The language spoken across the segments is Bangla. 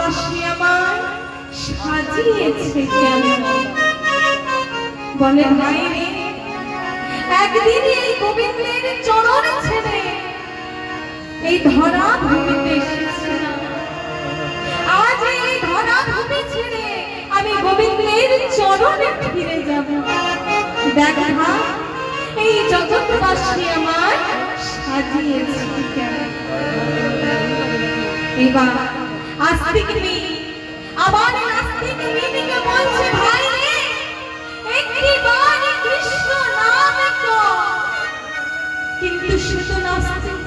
জগৎবাসী আমার সাজিয়েছে কেমন। বলে ভাই রে, একদিন এই গোবিন্দের চরণ ছেড়ে এই ধরা ভূমিতে এসেছিলাম, আজ এই ধরা ভূমি ছেড়ে আমি গোবিন্দের চরণে ফিরে যাব। দেখা এই জগৎবাসী আমার সাজিয়েছে কেমন। এবার আস্তিক মেয়ে আবার নাস্তিক মেয়েকে বলছে, ভাই রে, একটিবার কৃষ্ণ নাম কর। কিন্তু সে তো নাস্তিক,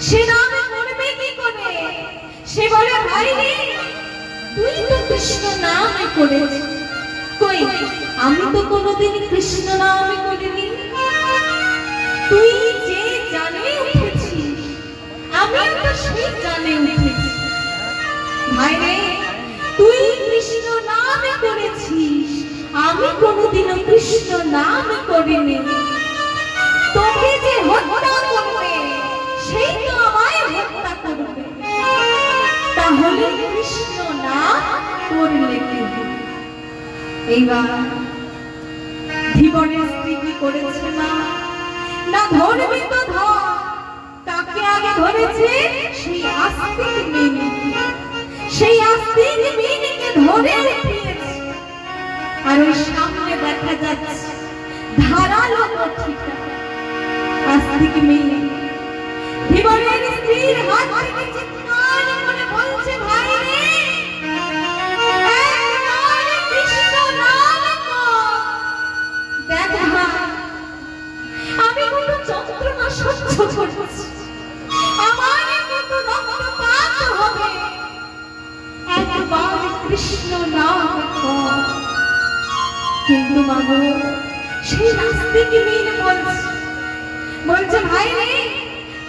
সে নাম করবে কি করে? সে বলে, ভাই রে, তুই তো কৃষ্ণ নাম করেছিস। কই, আমি তো কোনোদিন কৃষ্ণ নাম করিনি। তুই যে জানে উঠেছিস, আমিও তো সেই জানে উঠেছি। ভাই রে, তুই কৃষ্ণ নাম করেছিস, আমি কোনোদিনও কৃষ্ণ নাম করিনি। তোকে যে হত্যা করবে সেই তো আমায় হত্যা করবে, তাহলে কৃষ্ণ নাম করলে কি? এইবার জীবনের স্ত্রী কি করেছে? না ধরবি তো ধর, তাকে আগে ধরেছে সেই আস্তিক মেয়েকে। সেই আস্তিক মেয়েকে ধরে রেখেছে, আর ওই সামনে দেখা যাচ্ছে ধারালো লাঠিটা। আস্তিক মেয়ে জীবনের স্ত্রীর হাত থেকে চিৎকার করে বলছে, ভাই রে, একবার কৃষ্ণ নাম কর। দেখ ভাই, আমি কত যন্ত্রণা সহ্য করছি, আমার কত রক্তপাত হবে, একবার কৃষ্ণ নাম কর। কিন্তু মাগো, সেই নাস্তিক মেয়ে বলছে, ভাই রে,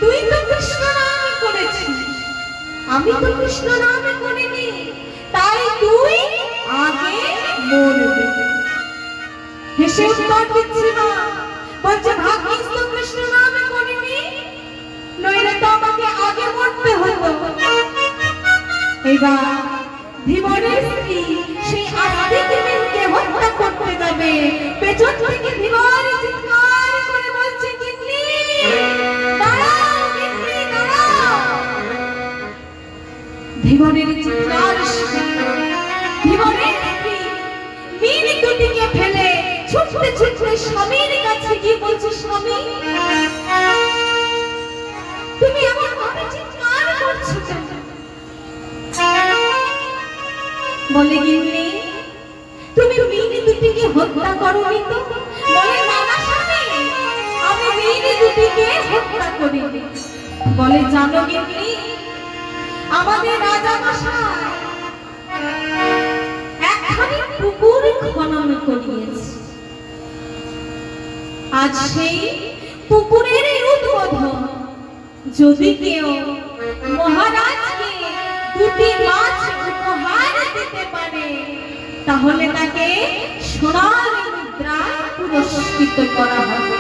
তুই তো কৃষ্ণ নাম করেছিস, আমি তো কৃষ্ণ নাম করিনি, তাই তুই আগে মরবি। হেসে উত্তর দিচ্ছে না, বলছে, ভাগ্যিস তো কৃষ্ণ নাম করিনি, নইলে তো আমাকে আগে মরতে হতো। এবার ধীবরের স্ত্রী সেই আস্তিক মেয়েকে হত্যা করতে যাবে, পেছন থেকে ধীবর চিৎকার করে বলছে, গিন্নি দাঁড়াও, গিন্নি দাঁড়াও। ধীবরের চিৎকার ধীবরের স্ত্রী মেয়ে দুটিকে ফেলে ছুটতে ছুটতে স্বামীর কাছে গিয়ে বলছে, স্বামী, তুমি এমন ভাবে চিৎকার করছো কেন? বলে, গিন্নি, তুমি মেয়ে দুটিকে হত্যা করোনি তো? বলে, না না স্বামী, আমি মেয়ে দুটিকে হত্যা করিনি। বলে, জানো গিন্নি, আমাদের রাজা মশাই একখানি পুকুর খনন করিয়েছে, আজ সেই পুকুরের উদ্বোধন। যদি কেউ মহারাজকে দুটি মাছ উপহার দিতে পারে, তাহলে তাকে সোনার মুদ্রায় পুরস্কৃত করা হবে।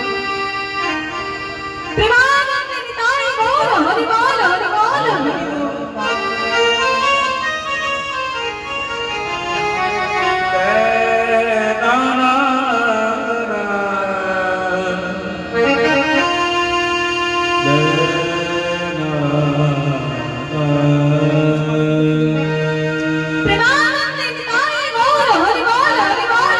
প্রেমানন্দে নিতাই গৌর হরি বল, হরি বল, হরি বল। প্রেমানন্দে নিতাই গৌর হরি বল, হরি বল।